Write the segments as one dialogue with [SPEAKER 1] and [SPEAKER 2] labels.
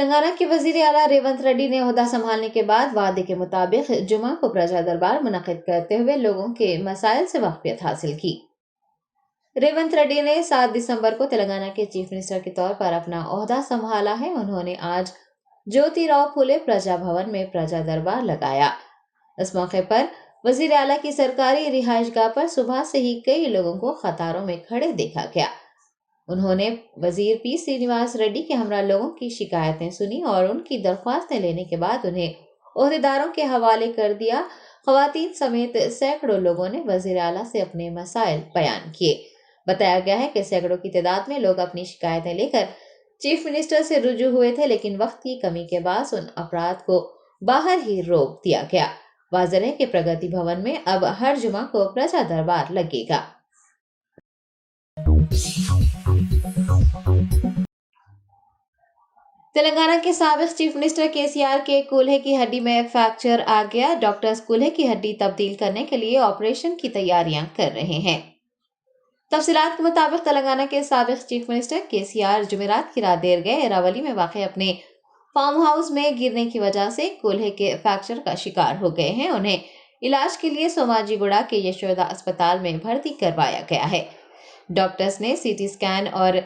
[SPEAKER 1] तेलंगाना के वजीर आला रेवंत रेड्डी ने ओहदा संभालने के बाद वादे के मुताबिक जुमा को प्रजा दरबार मुनक्किद करते हुए लोगों के मसाइल से वाकफियत हासिल की। रेवंत रेड्डी ने 7 दिसंबर को तेलंगाना के चीफ मिनिस्टर के तौर पर अपना ओहदा संभाला है। उन्होंने आज ज्योतिराव फुले प्रजा भवन में प्रजा दरबार लगाया। इस मौके पर वजीर आला की सरकारी रिहाइशगाह पर सुबह से ही कई लोगों को कतारों में खड़े देखा गया। उन्होंने वजीर पी श्रीनिवास रेड्डी के हमरा लोगों की शिकायतें सुनी और उनकी दरख्वास्तें लेने के बाद उन्हें ओहदेदारों के हवाले कर दिया। खवातीन समेत सैकड़ों लोगों ने वजीर आला से अपने मसाइल बयान किए। बताया गया है कि सैकड़ों की तादाद में लोग अपनी शिकायतें लेकर चीफ मिनिस्टर से रुजू हुए थे, लेकिन वक्त की कमी के बाद उन अफराद को बाहर ही रोक दिया गया। वाज़ेह है कि प्रगति भवन में अब हर जुमा को प्रजा दरबार लगेगा। तेलंगाना के साबिक चीफ मिनिस्टर केसीआर के कूल्हे की हड्डी में फ्रैक्चर आ गया। डॉक्टर्स कूल्हे की हड्डी तब्दील करने के लिए ऑपरेशन की तैयारियां कर रहे हैं। तफसीलात के मुताबिक तेलंगाना के साबिक चीफ मिनिस्टर केसीआर जुमेरात की रात देर गए एरावली में वाक़ अपने फार्म हाउस में गिरने की वजह से कूल्हे के फ्रैक्चर का शिकार हो गए हैं। उन्हें इलाज के लिए सोमाजीगुड़ा के यशोदा अस्पताल में भर्ती करवाया गया है। डॉक्टर्स ने सीटी स्कैन और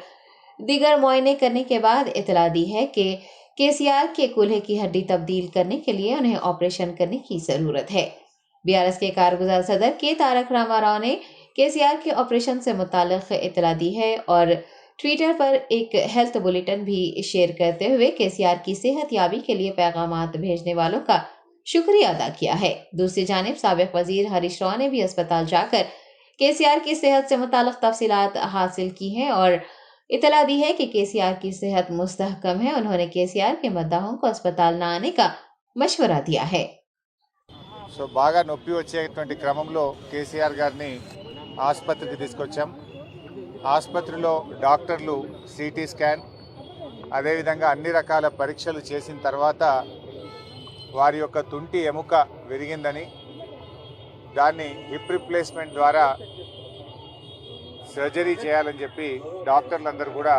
[SPEAKER 1] दीगर मुआयने करने के बाद इतला दी है कि केसीआर के कूल्हे की हड्डी तब्दील करने के लिए उन्हें ऑपरेशन करने की जरूरत है। बीआरएस के कारगुजार सदर के तारक रामाराव ने केसीआर के ऑपरेशन से मुताल्लिक इतला दी है और ट्विटर पर एक हेल्थ बुलेटिन भी शेयर करते हुए केसीआर की सेहत याबी के लिए पैगामात भेजने वालों का शुक्रिया अदा किया है। दूसरी जानिब साबिक वजीर हरीश राव ने भी अस्पताल जाकर केसीआर की सेहत से मुताल्लिक तफसीलात हासिल की हैं और इतला दी है कि केसीआर की सेहत मुस्तहकम है। उन्होंने केसीआर के मद्दाहों को अस्पताल न आने का मशवरा दिया है।
[SPEAKER 2] సో బాగా నొప్పి వచ్చేటువంటి క్రమంలో కేసీఆర్ గారిని ఆసుపత్రికి తీసుకొచ్చాం. ఆసుపత్రిలో డాక్టర్లు సిటీ స్కాన్ అదేవిధంగా అన్ని రకాల పరీక్షలు చేసిన తర్వాత వారి యొక్క తుంటి ఎముక విరిగిందని, దాన్ని హిప్ రిప్లేస్మెంట్ ద్వారా సర్జరీ చేయాలని చెప్పి డాక్టర్లందరూ కూడా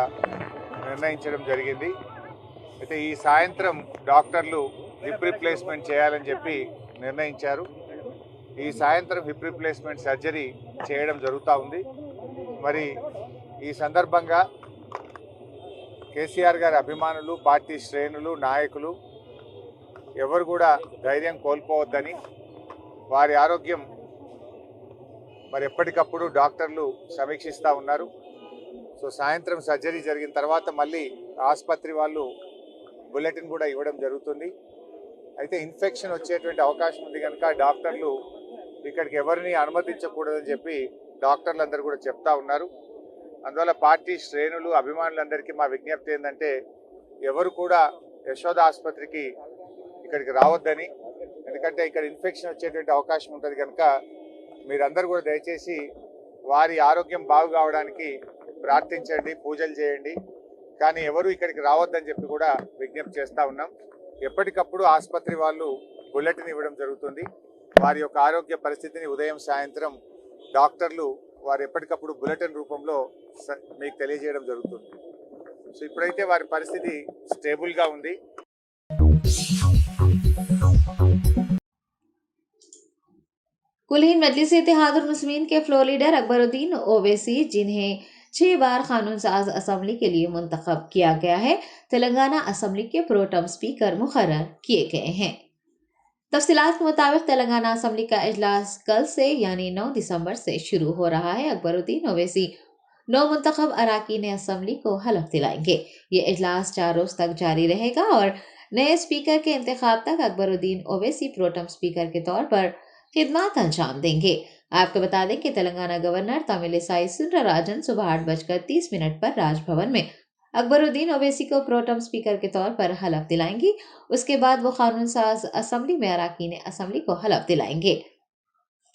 [SPEAKER 2] నిర్ణయించడం జరిగింది. అయితే ఈ సాయంత్రం డాక్టర్లు హిప్ రిప్లేస్మెంట్ చేయాలని చెప్పి నిర్ణయించారు. ఈ సాయంత్రం హిప్ రిప్లేస్మెంట్ సర్జరీ చేయడం జరుగుతూ ఉంది. మరి ఈ సందర్భంగా కేసీఆర్ గారి అభిమానులు, పార్టీ శ్రేణులు, నాయకులు ఎవరు కూడా ధైర్యం కోల్పోవద్దని, వారి ఆరోగ్యం మరి ఎప్పటికప్పుడు డాక్టర్లు సమీక్షిస్తూ ఉన్నారు. సో సాయంత్రం సర్జరీ జరిగిన తర్వాత మళ్ళీ ఆసుపత్రి వాళ్ళు బులెటిన్ కూడా ఇవ్వడం జరుగుతుంది. అయితే ఇన్ఫెక్షన్ వచ్చేటువంటి అవకాశం ఉంది కనుక డాక్టర్లు ఇక్కడికి ఎవరిని అనుమతించకూడదని చెప్పి డాక్టర్లందరూ కూడా చెప్తా ఉన్నారు. అందువల్ల పార్టీ శ్రేణులు, అభిమానులందరికీ మా విజ్ఞప్తి ఏంటంటే ఎవరు కూడా యశోద ఆసుపత్రికి ఇక్కడికి రావద్దని, ఎందుకంటే ఇక్కడ ఇన్ఫెక్షన్ వచ్చేటువంటి అవకాశం ఉంటుంది కనుక మీరందరూ కూడా దయచేసి వారి ఆరోగ్యం బాగు కావడానికి ప్రార్థించండి, పూజలు చేయండి, కానీ ఎవరు ఇక్కడికి రావద్దని చెప్పి కూడా విజ్ఞప్తి చేస్తూ ఉన్నాం. ఎప్పటికప్పుడు ఆసుపత్రి వాళ్ళు బులెటిన్ ఇవ్వడం జరుగుతుంది. వారి యొక్క ఆరోగ్య పరిస్థితిని ఉదయం సాయంత్రం డాక్టర్లు వారు ఎప్పటికప్పుడు బులెటిన్ రూపంలో మీకు తెలియజేయడం జరుగుతుంది. సో ఇప్పుడైతే వారి పరిస్థితి స్టేబుల్గా ఉంది.
[SPEAKER 1] कुलीन मजलिस इत्तेहादुल मुस्लिमीन के फ्लोर लीडर अकबरुद्दीन ओवैसी, जिन्हें 6 बार कानून साज असम्बली के लिए मुंतखब किया गया है, तेलंगाना असम्बली के प्रोटम स्पीकर मुकर्रर किए गए हैं। तफसीलात के मुताबिक तेलंगाना असम्बली का इजलास कल से यानी 9 दिसंबर से शुरू हो रहा है। अकबरुद्दीन ओवैसी 9 मुंतखब अराकीन असम्बली को हलफ दिलाएंगे। ये इजलास 4 रोज तक जारी रहेगा और नए स्पीकर के इंतखाब तक अकबरुद्दीन ओवैसी प्रोटम स्पीकर के तौर पर खिदमत अंजाम देंगे। आपको बता दें कि तेलंगाना गवर्नर तमिलिसाई सुंदरराजन सुबह 8:30 पर राजभवन में अकबरुद्दीन ओवैसी को प्रोटम स्पीकर के तौर पर हलफ दिलाएंगी। उसके बाद वो कानून साज असम्बली में अराकीन असम्बली को हलफ दिलाएंगे।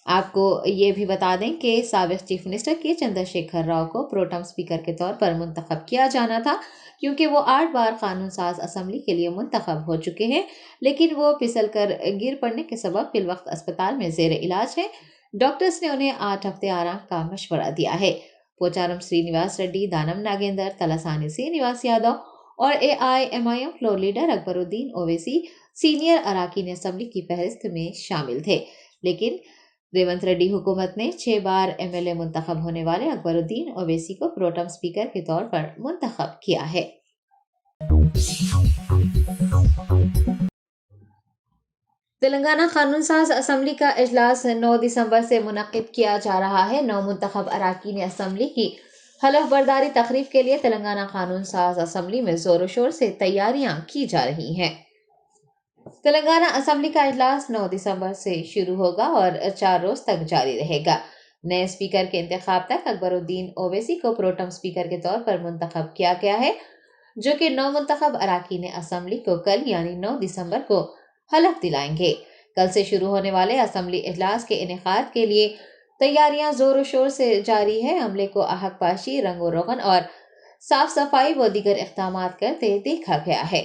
[SPEAKER 1] आपको ये भी बता दें कि साबिक चीफ मिनिस्टर के चंद्रशेखर राव को प्रोटम स्पीकर के तौर पर मुंतखब किया जाना था, क्योंकि वो 8 बार कानून साज असम्बली के लिए मुंतखब हो चुके हैं, लेकिन वो फिसल कर गिर पड़ने के सबब फिलवक्त अस्पताल में जेर इलाज है। डॉक्टर्स ने उन्हें 8 हफ्ते आराम का मशवरा दिया है। पोचारम श्रीनिवास रेड्डी, दानम नागेंद्र, तलासानी श्रीनिवास यादव اور AIMIM فلور لیڈر اکبر الدین اویسی سینئر اراکین اسمبلی کی فہرست میں شامل تھے، لیکن ریونت ریڈی حکومت نے 6 بار MLA منتخب ہونے والے اکبر الدین اویسی کو پروٹم اسپیکر کے طور پر منتخب کیا ہے۔ تلنگانہ قانون ساز اسمبلی کا اجلاس 9 دسمبر سے منعقد کیا جا رہا ہے۔ 9 منتخب اراکین اسمبلی کی حلف برداری تقریب کے لیے تلنگانہ قانون ساز اسمبلی میں زور و شور سے تیاریاں کی جا رہی ہیں۔ تلنگانہ اسمبلی کا اجلاس 9 دسمبر سے شروع ہوگا اور 4 روز تک جاری رہے گا۔ نئے اسپیکر کے انتخاب تک اکبر الدین اویسی کو پروٹم اسپیکر کے طور پر منتخب کیا گیا ہے، جو کہ 9 منتخب اراکین اسمبلی کو کل یعنی 9 دسمبر کو حلف دلائیں گے۔ کل سے شروع ہونے والے اسمبلی اجلاس کے انعقاد کے لیے تیاریاں زور و شور سے جاری ہے۔ عملے کو احق پاشی، رنگ و روغن اور صاف صفائی و دیگر اقدامات کرتے دیکھا گیا ہے۔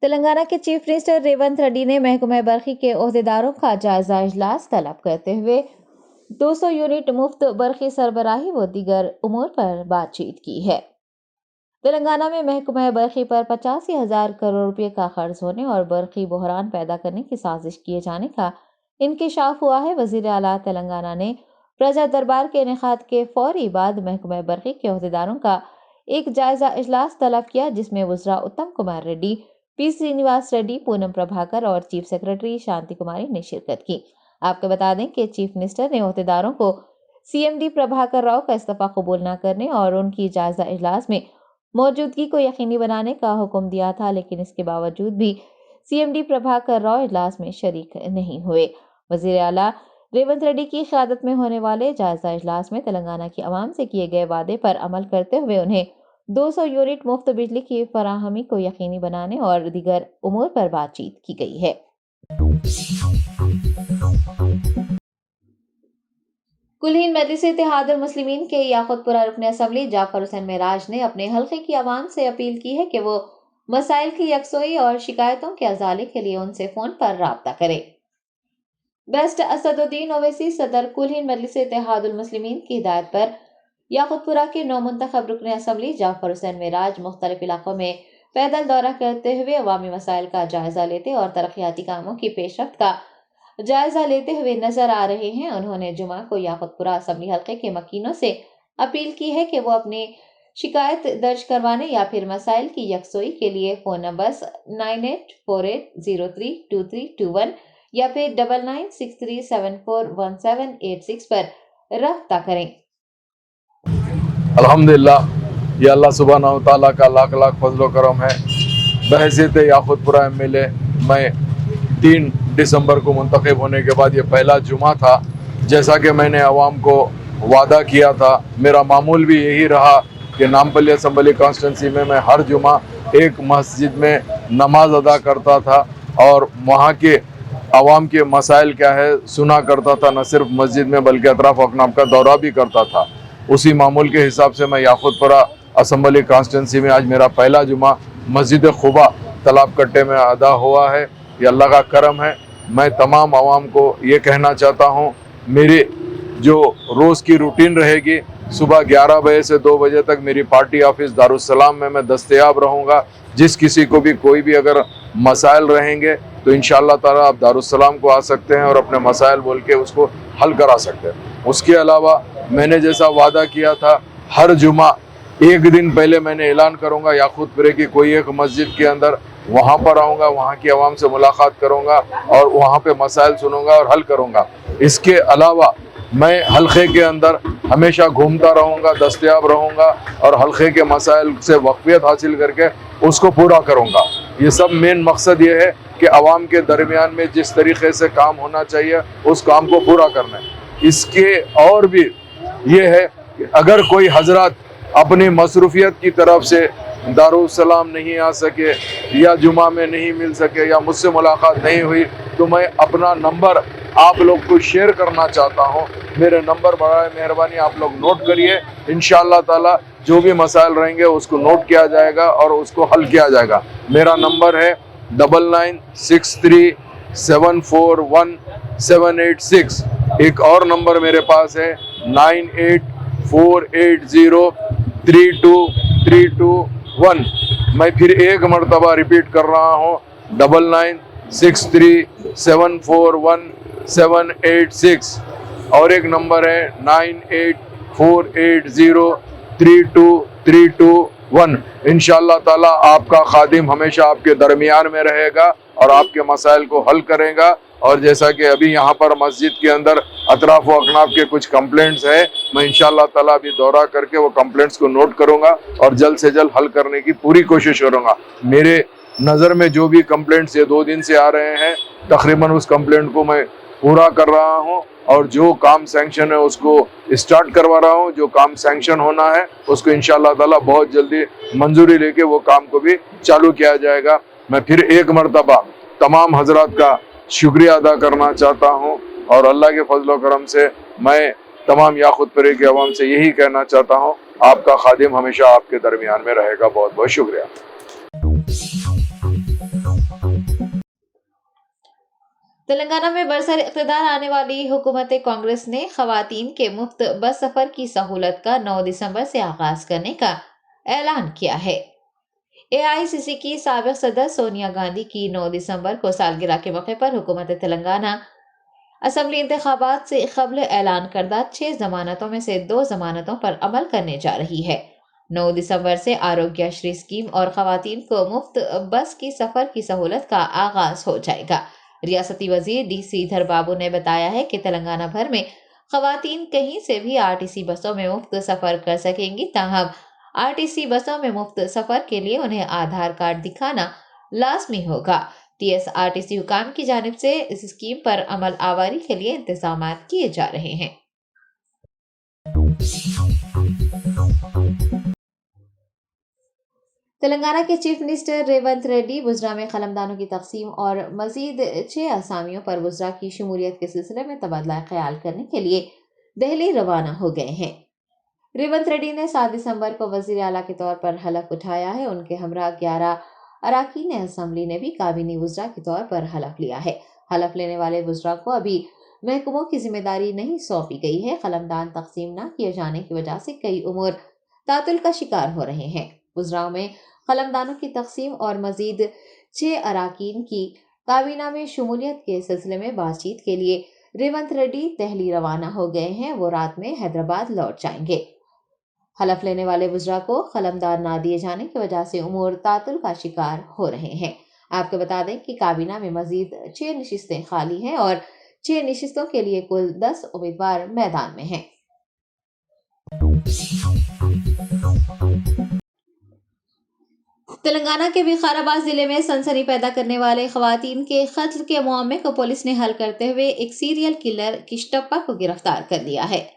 [SPEAKER 1] تلنگانہ کے چیف منسٹر ریونت ریڈی نے محکمہ برقی کے عہدیداروں کا جائزہ اجلاس طلب کرتے ہوئے 200 یونٹ مفت برقی سربراہی و دیگر امور پر بات چیت کی ہے۔ تلنگانہ میں محکمہ برقی پر 85,000 کروڑ روپے کا قرض ہونے اور برقی بحران پیدا کرنے کی سازش کیے جانے کا انکشاف ہوا ہے۔ وزیر اعلیٰ تلنگانہ نے پرجا دربار کے انعقاد کے فوری بعد محکمہ برقی کے عہدیداروں کا ایک جائزہ اجلاس طلب کیا، جس میں وزراء اتم کمار ریڈی، پی سرینواس ریڈی، پونم پربھاکر اور چیف سیکرٹری شانتی کماری نے شرکت کی۔ آپ کو بتا دیں کہ چیف منسٹر نے عہدیداروں کو CMD پربھاکر راؤ کا استعفیٰ قبول نہ کرنے اور ان کی جائزہ اجلاس میں موجودگی کو یقینی بنانے کا حکم دیا تھا، لیکن اس کے باوجود بھی CMD پربھاکر راؤ اجلاس میں شریک نہیں ہوئے۔ وزیر اعلیٰ ریونت ریڈی کی قیادت میں ہونے والے جائزہ اجلاس میں تلنگانہ کی عوام سے کیے گئے وعدے پر عمل کرتے ہوئے انہیں 200 یونٹ مفت بجلی کی فراہمی کو یقینی بنانے اور دیگر امور پر بات چیت کی گئی ہے۔ کل ہند مجلس اتحاد المسلمین کے یاقوت پورہ رکن اسمبلی جعفر حسین معراج نے اپنے حلقے کی عوام سے اپیل کی ہے کہ وہ مسائل کی یکسوئی اور شکایتوں کے ازالے کے لیے ان سے فون پر رابطہ کریں۔ بیسٹ اسد الدین اویسی صدر کل ہند مجلس اتحاد المسلمین کی ہدایت پر یاقوت پورہ کے 9 منتخب رکن اسمبلی جعفر حسین معراج مختلف علاقوں میں پیدل دورہ کرتے ہوئے عوامی مسائل کا جائزہ لیتے اور ترقیاتی کاموں کی پیش رفت کا جائزہ لیتے ہوئے نظر آ رہے ہیں۔ انہوں نے جمعہ کو یاقوت پورہ اسمبلی حلقے کے مکینوں سے اپیل کی ہے کہ وہ اپنی شکایت درج کروانے یا پھر مسائل کی یکسوئی کے لیے فون نمبرز 9848032321 یا پھر 9963741786 پر رابطہ کریں۔
[SPEAKER 3] الحمدللہ یہ اللہ سبحانہ و تعالیٰ کا لاکھ لاکھ فضل و کرم ہے۔ بحیثیت یاقوت پورہ MLA میں 3 دسمبر کو منتخب ہونے کے بعد یہ پہلا جمعہ تھا۔ جیسا کہ میں نے عوام کو وعدہ کیا تھا، میرا معمول بھی یہی رہا کہ نامپلی اسمبلی کانسٹیٹنسی میں ہر جمعہ ایک مسجد میں نماز ادا کرتا تھا اور وہاں کے عوام کے مسائل کیا ہے سنا کرتا تھا، نہ صرف مسجد میں بلکہ اطراف و اکناف کا دورہ بھی کرتا تھا۔ اسی معمول کے حساب سے میں یاقوت پورہ اسمبلی کانسٹیٹنسی میں آج میرا پہلا جمعہ مسجد خبا تالاب کٹے میں ادا ہوا ہے۔ یہ اللہ کا کرم ہے۔ میں تمام عوام کو یہ کہنا چاہتا ہوں، میری جو روز کی روٹین رہے گی، صبح 11 بجے سے 2 بجے تک میری پارٹی آفس دارالسلام میں دستیاب رہوں گا۔ جس کسی کو بھی کوئی بھی اگر مسائل رہیں گے تو انشاءاللہ تعالیٰ آپ دارالسلام کو آ سکتے ہیں اور اپنے مسائل بول کے اس کو حل کرا سکتے ہیں۔ اس کے علاوہ میں نے جیسا وعدہ کیا تھا، ہر جمعہ ایک دن پہلے میں نے اعلان کروں گا یاقوت پورے کی کوئی ایک مسجد کے اندر، وہاں پر آؤں گا، وہاں کی عوام سے ملاقات کروں گا اور وہاں پہ مسائل سنوں گا اور حل کروں گا۔ اس کے علاوہ میں حلقے کے اندر ہمیشہ گھومتا رہوں گا، دستیاب رہوں گا اور حلقے کے مسائل سے واقفیت حاصل کر کے اس کو پورا کروں گا۔ یہ سب مین مقصد یہ ہے کہ عوام کے درمیان میں جس طریقے سے کام ہونا چاہیے اس کام کو پورا کرنا ہے۔ اس کے اور بھی یہ ہے کہ اگر کوئی حضرات اپنی مصروفیت کی طرف سے دارالسلام نہیں آ سکے یا جمعہ میں نہیں مل سکے یا مجھ سے ملاقات نہیں ہوئی تو میں اپنا نمبر آپ لوگ کو شیئر کرنا چاہتا ہوں۔ میرے نمبر برائے مہربانی آپ لوگ نوٹ کریے۔ انشاءاللہ تعالی جو بھی مسائل رہیں گے اس کو نوٹ کیا جائے گا اور اس کو حل کیا جائے گا۔ میرا نمبر ہے 9963741786۔ ایک اور نمبر میرے پاس ہے 98 9963232321। मैं फिर एक मरतबा रिपीट कर रहा हूँ, 9963741786। और एक नंबर है 9848032321। इंशाअल्लाह ताला आपका खादिम हमेशा आपके दरमियान में रहेगा और आपके मसाइल को हल करेगा। और जैसा कि अभी यहाँ पर मस्जिद के अंदर अतराफ व अकनाफ के कुछ कंप्लेंट्स है, मैं इंशाअल्लाह ताला अभी दौरा करके वो कंप्लेंट्स को नोट करूँगा और जल्द से जल्द हल करने की पूरी कोशिश करूँगा। मेरे नज़र में जो भी कंप्लेंट्स ये 2 दिन से आ रहे हैं, तकरीबन उस कंप्लेंट को मैं पूरा कर रहा हूँ और जो काम सैंक्शन है उसको स्टार्ट करवा रहा हूँ। जो काम सैंक्शन होना है उसको इंशाअल्लाह ताला बहुत जल्दी मंजूरी लेके वो काम को भी चालू किया जाएगा। मैं फिर एक मरतबा तमाम हजरात का शुक्रिया अदा करना चाहता हूँ और अल्लाह के फजल करम से मैं तमाम याकुतपुरे के अवाम से यही कहना चाहता हूँ, आपका खादिम हमेशा आपके दरमियान में रहेगा। बहुत बहुत शुक्रिया।
[SPEAKER 1] तेलंगाना में बरसर इक़्तिदार आने वाली हुकूमत कांग्रेस ने खवातीन के मुफ्त बस सफर की सहूलत का 9 दिसंबर से आगाज करने का ऐलान किया है। AICC की साबिक़ सदर सोनिया गांधी की 9 दिसंबर को सालगिरह के मौके पर हुकूमत तेलंगाना असम्बली इंतखाबात से क़ब्ल ऐलान करदा 6 जमानतों में से 2 जमानतों पर अमल करने जा रही है। 9 दिसंबर से आरोग्यश्री स्कीम और खवातीन को मुफ्त बस की सफर की सहूलत का आगाज हो जाएगा। रियासती वजीर डी श्रीधर बाबू ने बताया है कि तेलंगाना भर में खवातीन कहीं से भी RTC बसों में मुफ्त सफर कर सकेंगी। ताहम RTC बसों में मुफ्त सफर के लिए उन्हें आधार कार्ड दिखाना लाजमी होगा। TSRTC हुकाम की जानिब से इस स्कीम पर अमल आवारी के लिए इंतजाम किए जा रहे हैं। तेलंगाना के चीफ मिनिस्टर रेवंत रेड्डी वुज़रा में कलमदानों की तकसीम और मजीद 6 असामियों पर वुज़रा की शमूलियत के सिलसिले में तबादला ख्याल करने के लिए दिल्ली रवाना हो गए हैं। रेवंत रेड्डी ने 7 दिसंबर को वज़ीर आला के तौर पर हलफ उठाया है। उनके हमरा 11 अराकीन असम्बली ने भी काबीनी वुज़रा के तौर पर हलफ लिया है। हलफ लेने वाले वुज़रा को अभी महकमों की जिम्मेदारी नहीं सौंपी गई है। कलमदान तकसीम न किए जाने की वजह से कई उमूर तातुल का शिकार हो रहे हैं। वुज़रा में कलमदानों की तकसीम और मजीद 6 अराकीन की काबीना में शमूलियत के सिलसिले में बातचीत के लिए रेवंत रेड्डी दिल्ली रवाना हो गए हैं। वो रात में हैदराबाद लौट जाएंगे। हलफ लेने वाले वुज़रा को कलमदान ना दिए जाने की वजह से उमूर तातुल का शिकार हो रहे हैं। आपको बता दें कि काबीना में मजीद 6 नशिस्तें खाली हैं और 6 नशिस्तों के लिए कुल 10 उम्मीदवार मैदान में हैं। तेलंगाना के विकाराबाद जिले में सनसनी पैदा करने वाले खवातीन के कत्ल के मामले को पुलिस ने हल करते हुए एक सीरियल किलर किश्तप्पा को गिरफ्तार कर लिया है।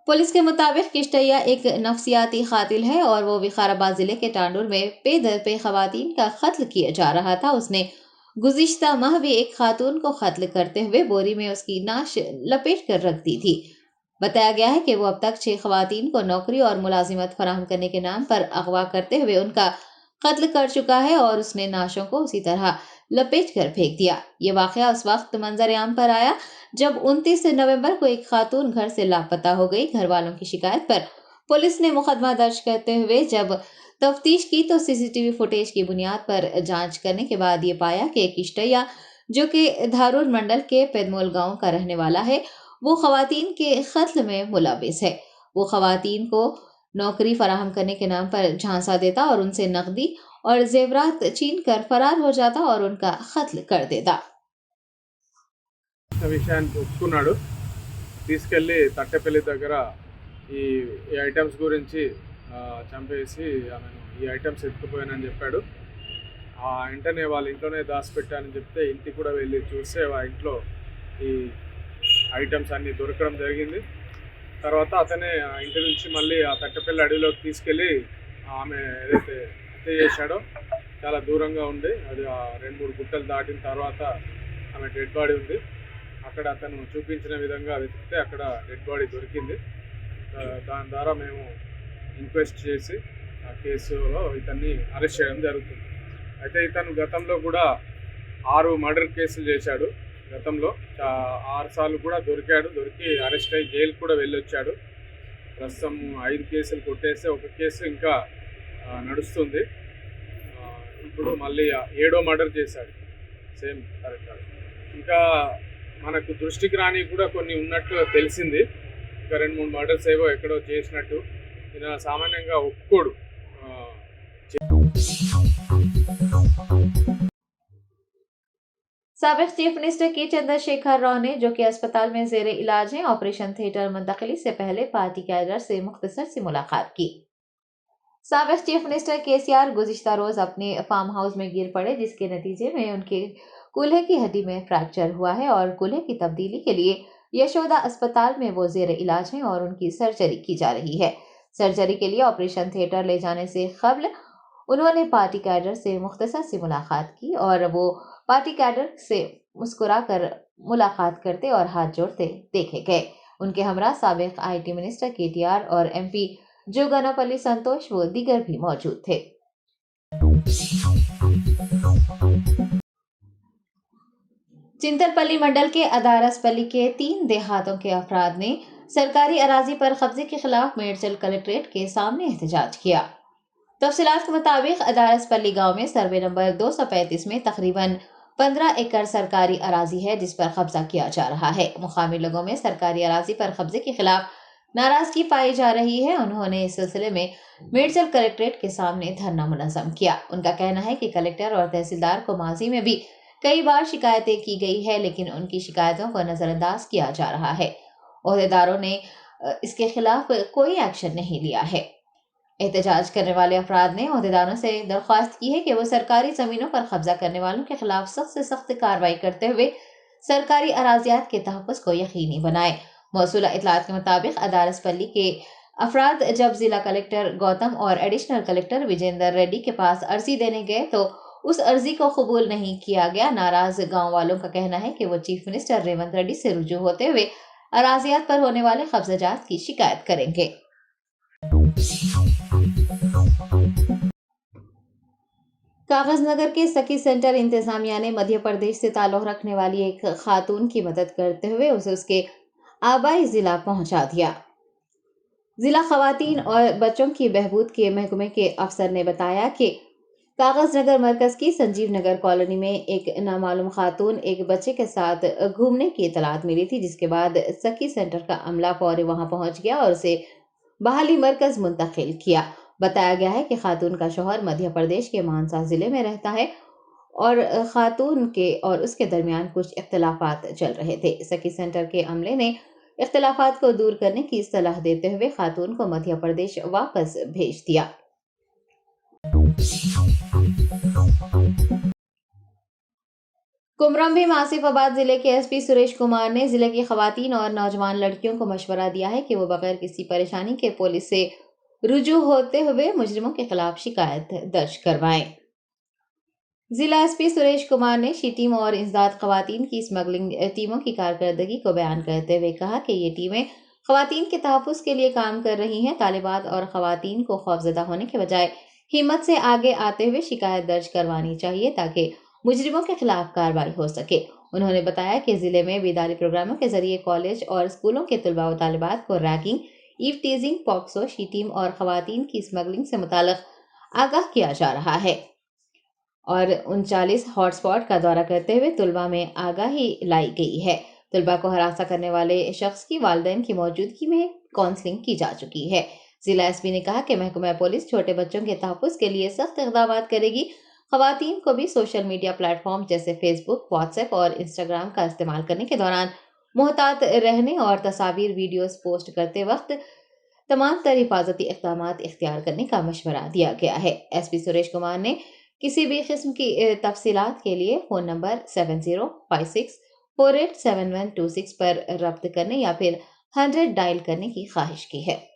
[SPEAKER 1] पुलिस के मुताबिक किश्तैया एक नफ्सियाती कातिल है और वो विकाराबाद जिले के टांडुर में बेदर पे खवातीन का कत्ल किया जा रहा था। उसने गुज़िश्ता माह भी एक खातून को कत्ल करते हुए बोरी में उसकी नाश लपेट कर रख दी थी। बताया गया है कि वो अब तक 6 खवातीन को नौकरी और मुलाजिमत फराहम करने के नाम पर अगवा करते हुए उनका कत्ल कर चुका है और उसने नाशों को उसी तरह लपेट कर फेंक दिया। ये वाक़या उस वक्त मंजर आम पर आया जब 29 नवंबर को एक खातून घर से लापता हो गई। घर वालों की शिकायत पर पुलिस ने मुकदमा दर्ज करते हुए जब तफ्तीश की तो CCTV फुटेज की बुनियाद पर जांच करने के बाद ये पाया कि किश्तैया जो कि धारूर मंडल के पेदमोल गांव का रहने वाला है, वो खवातीन के कत्ल में मुलविस है। वो खवातीन को नौकरी फराहम करने के नाम पर झांसा देता और उनसे नकदी और जेवरात छीन कर फरार हो जाता और उनका कत्ल कर देता।
[SPEAKER 4] విషయాన్ని ఒప్పుకున్నాడు. తీసుకెళ్ళి తట్టెపల్లి దగ్గర ఈ ఐటమ్స్ గురించి చంపేసి ఆమెను ఈ ఐటమ్స్ ఎత్తుకుపోయానని చెప్పాడు. ఆ వెంటనే వాళ్ళ ఇంట్లోనే దాచిపెట్టానని చెప్తే ఇంటికి కూడా వెళ్ళి చూస్తే ఆ ఇంట్లో ఈ ఐటమ్స్ అన్నీ దొరకడం జరిగింది. తర్వాత అతనే ఆ ఇంటి నుంచి మళ్ళీ ఆ తట్టెపల్లి అడవిలోకి తీసుకెళ్ళి ఆమె ఏదైతే హత్య చేశాడో చాలా దూరంగా ఉంది. అది 2-3 గుట్టలు దాటిన తర్వాత ఆమె డెడ్ బాడీ ఉంది. అక్కడ అతను చూపించిన విధంగా వెతికితే అక్కడ డెడ్ బాడీ దొరికింది. దాని ద్వారా మేము ఇంక్వెస్ట్ చేసి ఆ కేసులో ఇతన్ని అరెస్ట్ చేయడం జరుగుతుంది. అయితే ఇతను గతంలో కూడా 6 మర్డర్ కేసులు చేశాడు. గతంలో 6 సార్లు కూడా దొరికి అరెస్ట్ అయ్యి జైలు కూడా వెళ్ళొచ్చాడు. ప్రస్తుతం 5 కేసులు కొట్టేస్తే ఒక కేసు ఇంకా నడుస్తుంది. ఇప్పుడు మళ్ళీ 7వ మర్డర్ చేశాడు సేమ్ కరెక్ట్. ఇంకా మనకు దృష్టికి రాని కూడా కొన్ని ఉన్నట్టు తెలిసింది. ఇంకా 2-3 మర్డర్స్ ఏవో ఎక్కడో చేసినట్టు. ఈయన సామాన్యంగా ఒప్పుకోడు.
[SPEAKER 1] साबिक चीफ मिनिस्टर के चंद्रशेखर राव ने, जो कि अस्पताल में जेर इलाज हैं, ऑपरेशन थिएटर मुंतकिली से पहले पार्टी कैडर से मुख्तसर सी मुलाकात की। साबिक चीफ मिनिस्टर केसीआर गुज़िश्ता रोज अपने फार्म हाउस में गिर पड़े, जिसके नतीजे में उनके कूल्हे की हड्डी में फ्रैक्चर हुआ है और कूल्हे की तब्दीली के लिए यशोदा अस्पताल में वो जेर इलाज हैं और उनकी सर्जरी की जा रही है। सर्जरी के लिए ऑपरेशन थिएटर ले जाने से कबल उन्होंने पार्टी कैडर से मुख्तसर सी मुलाकात की और वो पार्टी कैडर से मुस्कुराकर मुलाकात करते और हाथ जोड़ते देखे गए। उनके हमरा साबिक आईटी मिनिस्टर केटीआर और एमपी जोगनपल्ली संतोष व दीगर भी मौजूद थे। चिंतलपल्ली मंडल के अदारसपल्ली के 3 देहातों के अफराद ने सरकारी अराजी पर कब्जे के खिलाफ मेडचल कलेक्ट्रेट के सामने एहतजाज किया। तफसीलात के मुताबिक अदारसपल्ली गांव में सर्वे नंबर 235 में तकरीबन 15 एकड़ सरकारी अराजी है, जिस पर कब्जा किया जा रहा है। मुकामी लोगों में सरकारी अराजी पर कब्जे के खिलाफ नाराजगी पाई जा रही है। उन्होंने इस सिलसिले में मेडचल कलेक्ट्रेट के सामने धरना मुनज़्ज़म किया। उनका कहना है कि कलेक्टर और तहसीलदार को माजी में भी कई बार शिकायतें की गई है, लेकिन उनकी शिकायतों को नजरअंदाज किया जा रहा है। ओहदेदारों ने इसके खिलाफ कोई एक्शन नहीं लिया है। एहतजाज करने वाले अफराद ने ओहदेदारों से दरख्वास्त की है कि वो सरकारी जमीनों पर कब्जा करने वालों के खिलाफ सख्त से सख्त कार्रवाई करते हुए सरकारी अराजियात के तहफ़्फ़ुज़ को यकीनी बनाए। मौसूला इतलात के मुताबिक अदारसपल्ली के अफराद जब जिला कलेक्टर गौतम और एडिशनल कलेक्टर विजेंद्र रेड्डी के पास अर्जी देने गए तो उस अर्जी को कबूल नहीं किया गया। नाराज गांव वालों का कहना है कि वो चीफ मिनिस्टर रेवंत रेड्डी से रुजू होते हुए अराजियात पर होने वाले कब्जाजात की शिकायत करेंगे। कागज नगर के सखी सेंटर इंतजामिया ने मध्य प्रदेश से ताल्लुक़ रखने वाली एक खातून की मदद करते हुए उसे उसके आबाई जिला पहुंचा दिया। जिला खवातीन और बच्चों की बहबूद के महकमे के अफसर ने बताया कि कागज नगर मरकज की संजीव नगर कॉलोनी में एक नामालूम खातून एक बच्चे के साथ घूमने की इतलात मिली थी, जिसके बाद सखी सेंटर का अमला फौरी वहां पहुंच गया और उसे बहाली मरकज मुंतकिल किया। बताया गया है कि खातून का शौहर मध्य प्रदेश के मानसा जिले में रहता है और खातून के और उसके दरमियान कुछ इख्तिलाफात चल रहे थे। सखी सेंटर के अमले ने इख्तिलाफात को दूर करने की सलाह देते हुए खातून को मध्य प्रदेश वापस भेज दिया। कुमरम भीम आसिफाबाद जिले के एसपी सुरेश कुमार ने जिले की खवातीन और नौजवान लड़कियों को मशवरा दिया है कि वो बगैर किसी परेशानी के पुलिस से रुजू होते हुए मुजरिमों के खिलाफ शिकायत दर्ज करवाएं। जिला एसपी सुरेश कुमार ने शी टीम और इंसदाद खवातीन की स्मगलिंग टीमों की कारकर्दगी को बयान करते हुए कहा कि ये टीमें खवातीन के तहफ़्फ़ुज़ के लिए काम कर रही हैं। तालिबात और खवातीन को खौफजदा होने के बजाय हिम्मत से आगे आते हुए शिकायत दर्ज करवानी चाहिए ताकि मुजरिमों के खिलाफ कार्रवाई हो सके। उन्होंने बताया कि जिले में बेदारी प्रोग्रामों के जरिए कॉलेज और स्कूलों के तलबा व तालिबात को ragging, eve teasing, POCSO, she team और खवातीन की स्मगलिंग से मुताल्लिक़ आगाह किया जा रहा है और 39 हॉटस्पॉट का दौरा करते हुए तलबा में आगाही लाई गई है। तलबा को हरासा करने वाले शख्स की वालिदैन की मौजूदगी में काउंसलिंग की जा चुकी है। जिला एसपी ने कहा कि महकमा पुलिस छोटे बच्चों के तहफ़्फ़ुज़ के लिए सख्त इक़दाम करेगी। खवातीन को भी सोशल मीडिया प्लेटफॉर्म जैसे फेसबुक, व्हाट्सएप और इंस्टाग्राम का इस्तेमाल करने के दौरान मुहतात रहने और तस्वीर वीडियोस पोस्ट करते वक्त तमाम तर हिफाजती इक़दामात इख्तियार करने का मशवरा दिया गया है। एसपी सुरेश कुमार ने किसी भी किस्म की तफसीलात के लिए फ़ोन नंबर 7056487126 पर रब्त करने या फिर 100 डायल करने की ख्वाहिश की है।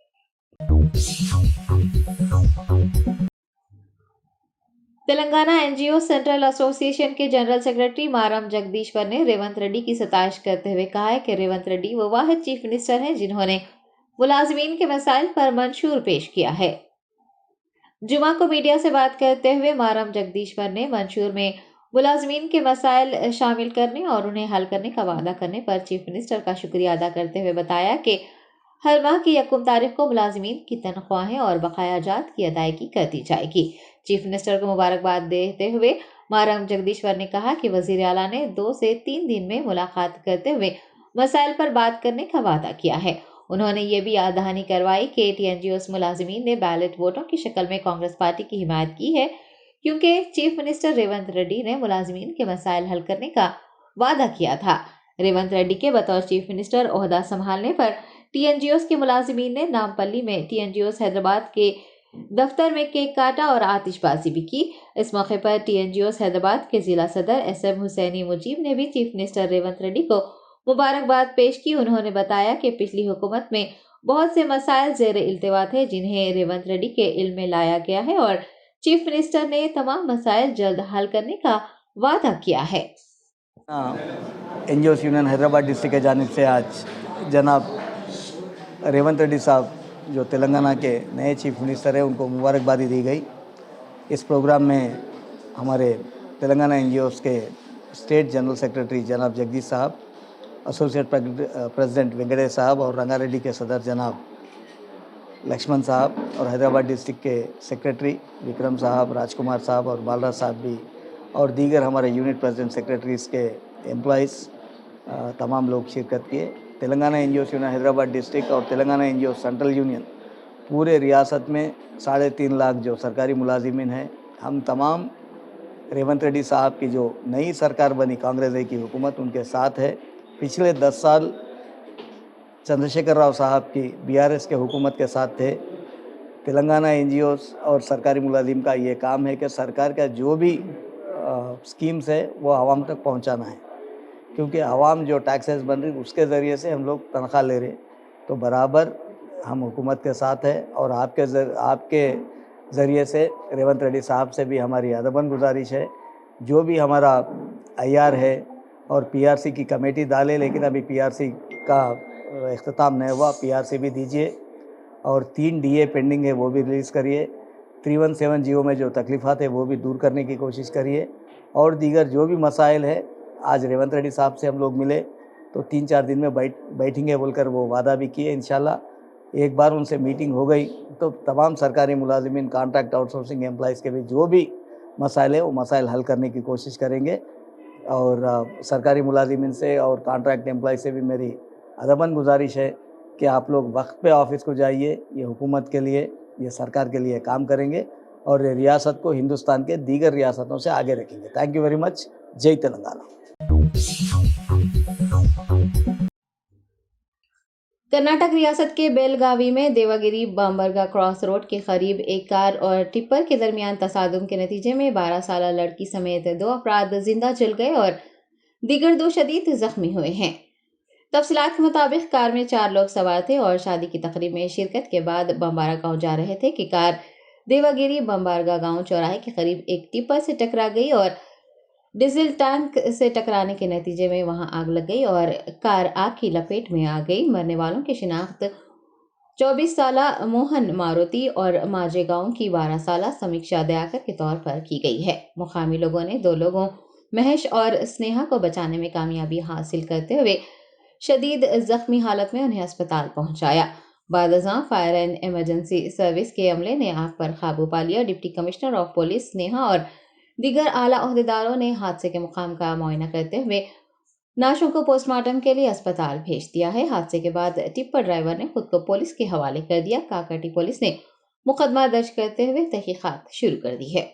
[SPEAKER 1] तेलंगाना एनजीओ सेंट्रल एसोसिएशन के जनरल सेक्रेटरी मारम जगदीश्वर ने रेवंत रेड्डी की सताइश करते हुए कहा है कि रेवंत रेड्डी वो वाहिद चीफ मिनिस्टर हैं जिन्होंने मुलाजिमीन के मसाइल पर मंशूर पेश किया है। जुमा को मीडिया से बात करते हुए मारम जगदीश्वर ने मंशूर में मुलाजिमीन के मसाइल शामिल करने और उन्हें हल करने का वादा करने पर चीफ मिनिस्टर का शुक्रिया अदा करते हुए बताया कि हर माह की 1 तारीख को मुलाजिमीन की तनख्वाहें और बकाया जात की अदायगी कर दी जाएगी। चीफ मिनिस्टर को मुबारकबाद देते हुए मारम जगदीश्वर ने कहा कि वजीर आला ने 2 से 3 दिन में मुलाकात करते हुए मसाइल पर बात करने का वादा किया है। उन्होंने ये भी याद दहानी करवाई कि TNGOs मुलाजिमीन ने बैलेट वोटों की शक्ल में कांग्रेस पार्टी की हिमायत की है, क्योंकि चीफ मिनिस्टर रेवंत रेड्डी ने मुलाजिमीन के मसाइल हल करने का वादा किया था। रेवंत रेड्डी के बतौर चीफ मिनिस्टर ओहदा संभालने पर TNGOs के मुलाजिमीन ने नामपल्ली में TNGOs हैदराबाद के दफ्तर में केक काटा और आतिशबाजी भी की। इस मौके पर TNGOs हैदराबाद के जिला सदर SM हुसैनी मुजीब ने भी चीफ मिनिस्टर रेवंत रेड्डी को मुबारकबाद पेश की। उन्होंने बताया कि पिछली हुकूमत में बहुत से मसाइल ज़ेर इल्तिवा थे जिन्हें रेवंत रेड्डी के इल्म में लाया गया है और चीफ मिनिस्टर ने तमाम मसाइल जल्द हल करने का वादा किया है।
[SPEAKER 5] NGOs यूनियन हैदराबाद डिस्ट्रिक्ट की जानिब से आज जनाब रेवंत रेड्डी साहब जो तेलंगाना के नए चीफ मिनिस्टर हैं उनको मुबारकबादी दी गई। इस प्रोग्राम में हमारे तेलंगाना NGOs के स्टेट जनरल सेक्रेटरी जनाब जगदीश साहब, एसोसिएट प्रेसिडेंट वेंकटेश साहब और रंगारेड्डी के सदर जनाब लक्ष्मण साहब और हैदराबाद डिस्ट्रिक्ट के सेक्रेटरी विक्रम साहब, राजकुमार साहब और बालराज साहब भी और दीगर हमारे यूनिट प्रेसिडेंट सेक्रेटरीज़ के एम्प्लॉइज़ तमाम लोग शिरकत किए। Telangana NGOs union Hyderabad district और तेलंगाना NGOs सेंट्रल यूनियन पूरे रियासत में 3.5 लाख जो सरकारी मुलाजिमीन हैं, हम तमाम रेवंत रेड्डी साहब की जो नई सरकार बनी कांग्रेस की हुकूमत उनके साथ है। पिछले 10 साल चंद्रशेखर राव साहब की BRS के हुकूमत के साथ थे। तेलंगाना NGOs और सरकारी मुलाजिम का ये काम है कि सरकार का जो भी स्कीम्स है वो आवाम तक पहुंचाना है, क्योंकि आवाम जो टैक्सेस बन रही उसके ज़रिए से हम लोग तनख्वाह ले रहे, तो बराबर हम हुकूमत के साथ है। और आपके ज़रिए से रेवंत रेड्डी साहब से भी हमारी अदबन गुजारिश है, जो भी हमारा IR है और PRC की कमेटी डाले, लेकिन अभी PRC का इख्तिताम नहीं हुआ, PRC भी दीजिए और 3 DA पेंडिंग है वो भी रिलीज़ करिए। 317 GO में जो तकलीफ़ात है वो भी दूर करने की कोशिश करिए और दीगर जो भी मसाइल है। आज रेवंत रेड्डी साहब से हम लोग मिले तो 3-4 दिन में बैठेंगे बोलकर वो वादा भी किए। इंशाल्लाह एक बार उनसे मीटिंग हो गई तो तमाम सरकारी मुलाजिमीन, कॉन्ट्रैक्ट आउटसोर्सिंग एम्प्लॉइज़ के भी जो भी मसाइल है वो मसाइल हल करने की कोशिश करेंगे। और सरकारी मुलाजिमीन से और कॉन्ट्रैक्ट एम्प्लॉय से भी मेरी अदबन गुजारिश है कि आप लोग वक्त पे ऑफिस को जाइए, ये हुकूमत के लिए, ये सरकार के लिए काम करेंगे और रियासत को हिंदुस्तान के दीगर रियासतों से आगे रखेंगे। Thank you very much. जय तेलंगाना।
[SPEAKER 1] कर्नाटक रियासत के बेलगावी में देवागिरी बम्बरगा क्रॉस रोड के करीब एक कार और टिप्पर के दरमियान तसादुम के नतीजे में 12 साला लड़की समेत 2 अफराद जिंदा जल गए और दीगर 2 शदीद जख्मी हुए हैं। तफसीलात के मुताबिक कार में 4 लोग सवार थे और शादी की तकरीब में शिरकत के बाद बम्बारा गांव जा रहे थे कि कार देवागिरी बम्बारगा गांव चौराहे के करीब एक टिप्पर से टकरा गई और डीजल टैंक से टकराने के नतीजे में वहां आग लग गई और कार आग की लपेट में आ गई। मरने वालों की शिनाख्त 24 साला मोहन मारुति और माजे गांव की 12 साला समीक्षा दयाकर के तौर पर की गई है। मुकामी लोगों ने 2 लोगों महेश और स्नेहा को बचाने में कामयाबी हासिल करते हुए शदीद जख्मी हालत में उन्हें अस्पताल पहुंचाया। बादज़ां फायर एंड इमरजेंसी सर्विस के अमले ने आग पर काबू पा लिया। Deputy commissioner of police Sneha और दीगर आला ओहदेदारों ने हादसे के मुकाम का मुआयना करते हुए नाशों को पोस्टमार्टम के लिए अस्पताल भेज दिया है। हादसे के बाद टिप्पर ड्राइवर ने खुद को पुलिस के हवाले कर दिया। काकाटी पुलिस ने मुकदमा दर्ज करते हुए तहकीकात शुरू कर दी है।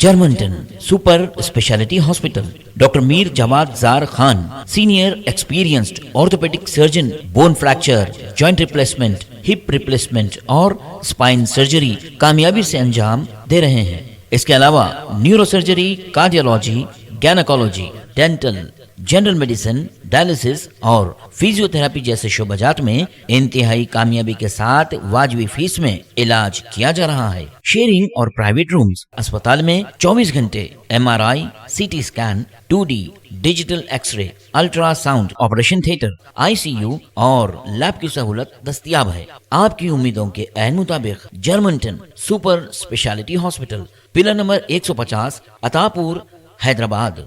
[SPEAKER 6] जर्मनटन super speciality hospital, doctor Mir Jawad Zar Khan, senior experienced orthopaedic surgeon, bone fracture, joint replacement, hip replacement और स्पाइन सर्जरी कामयाबी से अंजाम दे रहे हैं। इसके अलावा neuro surgery, cardiology, gynaecology, dental, general medicine, dialysis और फिजियोथेरेपी जैसे शोबाजात में इंतहाई कामयाबी के साथ वाजिबी फीस में इलाज किया जा रहा है। शेयरिंग और प्राइवेट रूम्स। अस्पताल में 24 घंटे MRI, CT scan, 2D digital xray, ultrasound, operation theatre, ICU और लैब की सहूलत दस्तयाब है। आपकी उम्मीदों के ऐन मुताबिक Germanten super speciality hospital, pillar number 150, Attapur, Hyderabad.